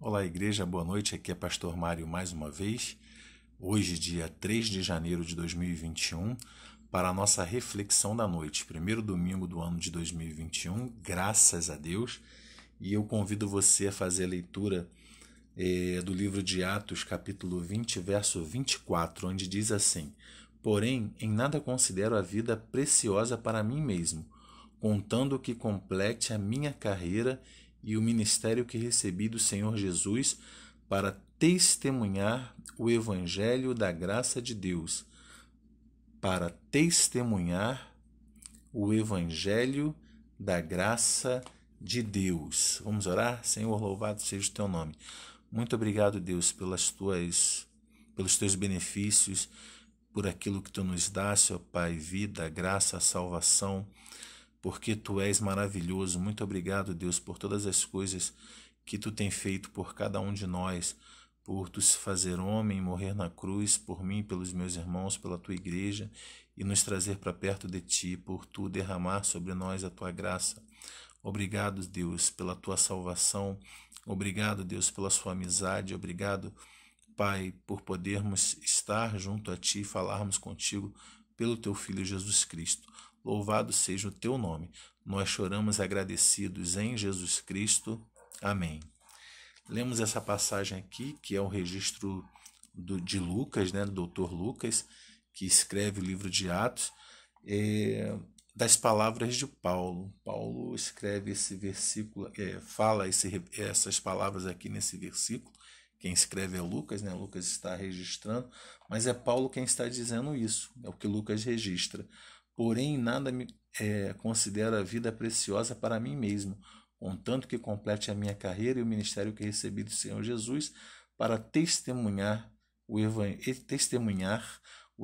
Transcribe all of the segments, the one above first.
Olá, igreja, boa noite. Aqui é Pastor Mário mais uma vez. Hoje, dia 3 de janeiro de 2021, para a nossa reflexão da noite, primeiro domingo do ano de 2021, graças a Deus. E eu convido você a fazer a leitura do livro de Atos, capítulo 20, verso 24, onde diz assim: Porém, em nada considero a vida preciosa para mim mesmo, contando que complete a minha carreira e o ministério que recebi do Senhor Jesus para testemunhar o evangelho da graça de Deus, para testemunhar o evangelho da graça de Deus. Vamos orar? Senhor, louvado seja o teu nome. Muito obrigado, Deus, pelos teus benefícios, por aquilo que tu nos dá, Senhor Pai, vida, graça, salvação, porque tu és maravilhoso. Muito obrigado, Deus, por todas as coisas que tu tem feito por cada um de nós, por tu se fazer homem, morrer na cruz, por mim, pelos meus irmãos, pela tua igreja, e nos trazer para perto de ti, por tu derramar sobre nós a tua graça. Obrigado, Deus, pela tua salvação. Obrigado, Deus, pela sua amizade. Obrigado, Pai, por podermos estar junto a ti e falarmos contigo pelo teu Filho Jesus Cristo. Louvado seja o teu nome. Nós choramos agradecidos em Jesus Cristo. Amém. Lemos essa passagem aqui, que é um registro de Lucas, né, do doutor Lucas, que escreve o livro de Atos, das palavras de Paulo. Paulo escreve esse versículo, essas palavras aqui nesse versículo. Quem escreve é Lucas, né? Lucas está registrando, mas é Paulo quem está dizendo isso, é o que Lucas registra. Porém, nada me considero a vida preciosa para mim mesmo, contanto que complete a minha carreira e o ministério que recebi do Senhor Jesus para testemunhar o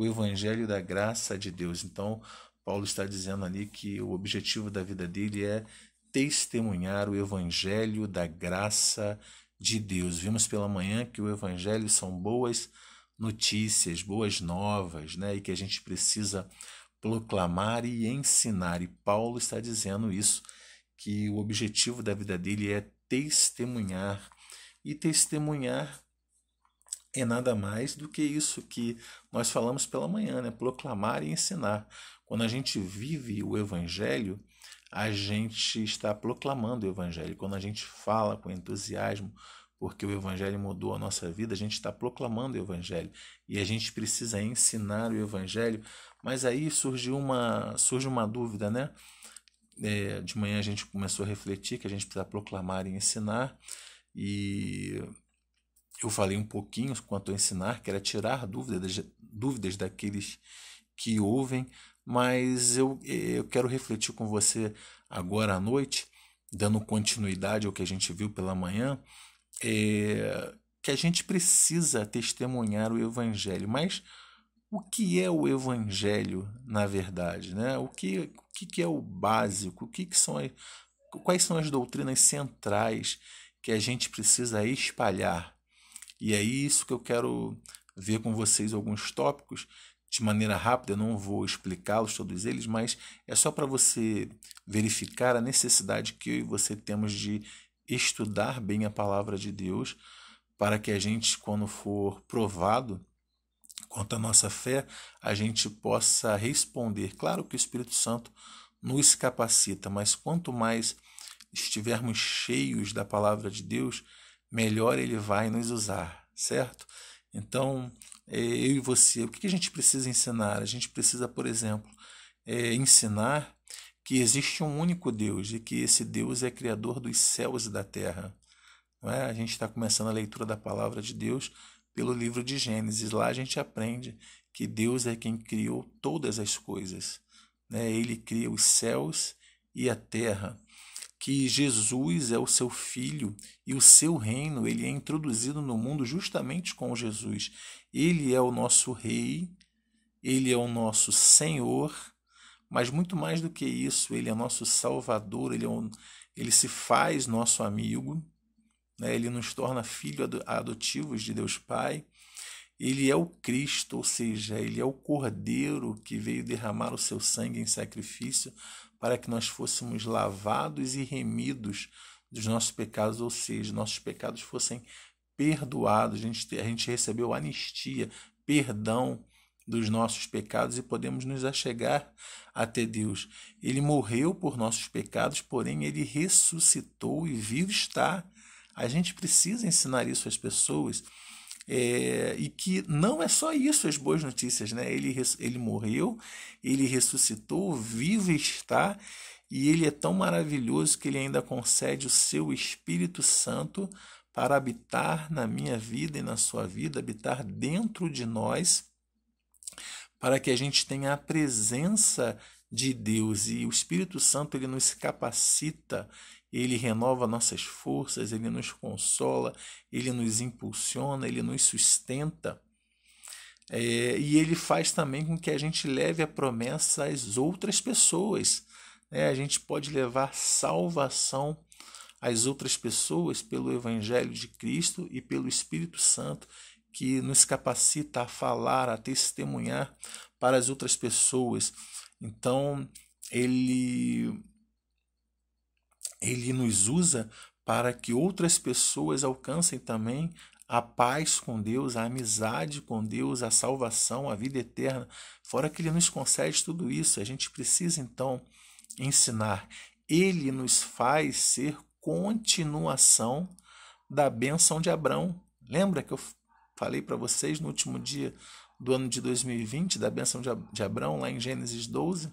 evangelho da graça de Deus. Então, Paulo está dizendo ali que o objetivo da vida dele é testemunhar o evangelho da graça de Deus. Vimos pela manhã que o evangelho são boas notícias, boas novas, né? E que a gente precisa proclamar e ensinar. E Paulo está dizendo isso, que o objetivo da vida dele é testemunhar. E testemunhar é nada mais do que isso que nós falamos pela manhã, né? Proclamar e ensinar. Quando a gente vive o evangelho, a gente está proclamando o evangelho. Quando a gente fala com entusiasmo, porque o evangelho mudou a nossa vida, a gente está proclamando o evangelho. E a gente precisa ensinar o evangelho. Mas aí surge uma dúvida, né? De manhã a gente começou a refletir que a gente precisa proclamar e ensinar. E eu falei um pouquinho quanto a ensinar, que era tirar dúvidas daqueles que ouvem, mas eu quero refletir com você agora à noite, dando continuidade ao que a gente viu pela manhã, que a gente precisa testemunhar o Evangelho. Mas o que é o Evangelho, na verdade? Né? O que é o básico? Quais são as doutrinas centrais que a gente precisa espalhar? E é isso que eu quero ver com vocês alguns tópicos de maneira rápida. Eu não vou explicá-los todos eles, mas é só para você verificar a necessidade que eu e você temos de estudar bem a palavra de Deus, para que a gente, quando for provado quanto à nossa fé, a gente possa responder. Claro que o Espírito Santo nos capacita, mas quanto mais estivermos cheios da palavra de Deus, melhor ele vai nos usar, certo? Então, eu e você, o que a gente precisa ensinar? A gente precisa, por exemplo, ensinar que existe um único Deus e que esse Deus é criador dos céus e da terra. Não é? A gente está começando a leitura da palavra de Deus pelo livro de Gênesis. Lá a gente aprende que Deus é quem criou todas as coisas, né? Ele cria os céus e a terra, que Jesus é o seu filho e o seu reino ele é introduzido no mundo justamente com Jesus. Ele é o nosso rei, ele é o nosso Senhor, mas muito mais do que isso, ele é nosso Salvador, ele se faz nosso amigo, né? Ele nos torna filhos adotivos de Deus Pai. Ele é o Cristo, ou seja, ele é o Cordeiro que veio derramar o seu sangue em sacrifício para que nós fôssemos lavados e remidos dos nossos pecados, ou seja, nossos pecados fossem perdoados, a gente recebeu anistia, perdão dos nossos pecados e podemos nos achegar até Deus. Ele morreu por nossos pecados, porém ele ressuscitou e vivo está. A gente precisa ensinar isso às pessoas. E que não é só isso as boas notícias, né? Ele morreu, ele ressuscitou, vivo está, e ele é tão maravilhoso que ele ainda concede o seu Espírito Santo para habitar na minha vida e na sua vida, habitar dentro de nós, para que a gente tenha a presença de Deus. E o Espírito Santo ele nos capacita, ele renova nossas forças, ele nos consola, ele nos impulsiona, ele nos sustenta. E ele faz também com que a gente leve a promessa às outras pessoas. A gente pode levar salvação às outras pessoas pelo Evangelho de Cristo e pelo Espírito Santo, que nos capacita a falar, a testemunhar para as outras pessoas. Então, ele nos usa para que outras pessoas alcancem também a paz com Deus, a amizade com Deus, a salvação, a vida eterna. Fora que ele nos concede tudo isso, a gente precisa então ensinar. Ele nos faz ser continuação da bênção de Abrão. Lembra que eu falei para vocês no último dia do ano de 2020, da bênção de Abrão, lá em Gênesis 12?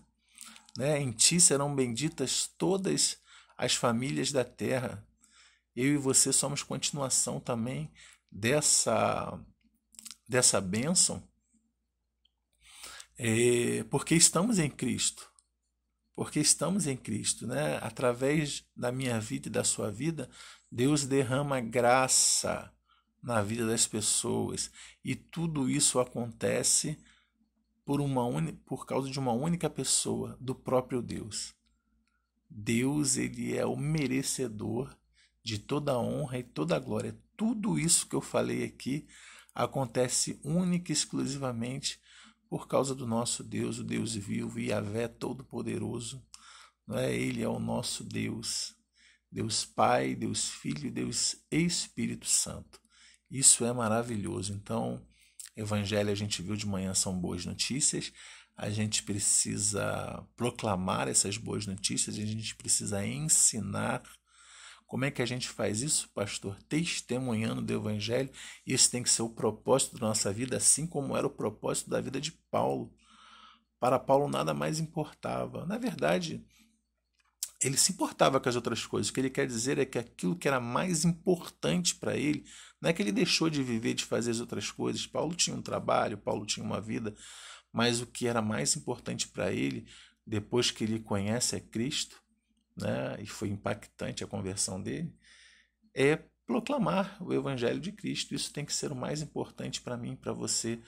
Em ti serão benditas todas as famílias da terra. Eu e você somos continuação também dessa bênção, porque estamos em Cristo. Porque estamos em Cristo, Através da minha vida e da sua vida, Deus derrama graça na vida das pessoas. E tudo isso acontece por causa de uma única pessoa, do próprio Deus. Deus, ele é o merecedor de toda a honra e toda a glória. Tudo isso que eu falei aqui acontece única e exclusivamente por causa do nosso Deus, o Deus vivo, Yahvé Todo-Poderoso. Ele é o nosso Deus, Deus Pai, Deus Filho, Deus Espírito Santo. Isso é maravilhoso. Então, Evangelho a gente viu de manhã, são boas notícias. A gente precisa proclamar essas boas notícias, a gente precisa ensinar. Como é que a gente faz isso, pastor? Testemunhando do Evangelho. Isso tem que ser o propósito da nossa vida, assim como era o propósito da vida de Paulo. Para Paulo nada mais importava. Na verdade, ele se importava com as outras coisas. O que ele quer dizer é que aquilo que era mais importante para ele, não é que ele deixou de viver, de fazer as outras coisas. Paulo tinha um trabalho, Paulo tinha uma vida, mas o que era mais importante para ele, depois que ele conhece a Cristo, e foi impactante a conversão dele, é proclamar o Evangelho de Cristo. Isso tem que ser o mais importante para mim, para você,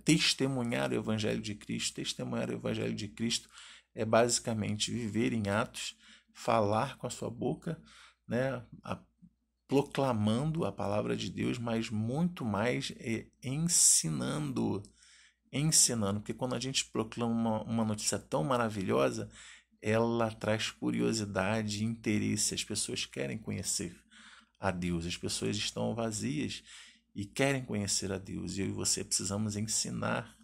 testemunhar o Evangelho de Cristo. Testemunhar o Evangelho de Cristo é basicamente viver em atos, falar com a sua boca, proclamando a palavra de Deus, mas muito mais ensinando, porque quando a gente proclama uma notícia tão maravilhosa, ela traz curiosidade e interesse. As pessoas querem conhecer a Deus, as pessoas estão vazias e querem conhecer a Deus. E eu e você precisamos ensinar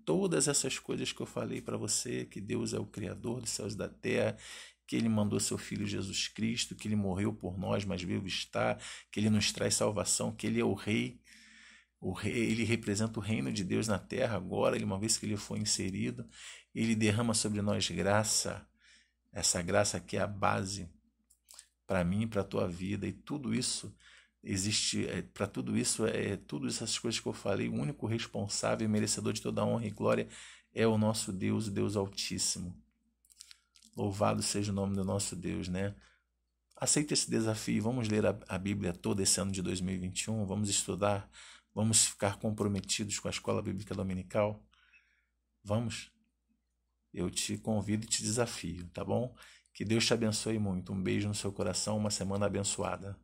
todas essas coisas que eu falei para você, que Deus é o Criador dos céus e da terra, que Ele mandou seu Filho Jesus Cristo, que Ele morreu por nós, mas vivo está, que Ele nos traz salvação, que Ele é o Rei. Ele representa o reino de Deus na terra agora, uma vez que Ele foi inserido, Ele derrama sobre nós graça. Essa graça que é a base para mim e para a tua vida. E tudo isso existe, para tudo isso, todas essas coisas que eu falei, o único responsável e merecedor de toda a honra e glória é o nosso Deus, o Deus Altíssimo. Louvado seja o nome do nosso Deus, Aceita esse desafio, vamos ler a Bíblia toda esse ano de 2021, vamos estudar, vamos ficar comprometidos com a Escola Bíblica Dominical. Vamos? Eu te convido e te desafio, tá bom? Que Deus te abençoe muito. Um beijo no seu coração, uma semana abençoada.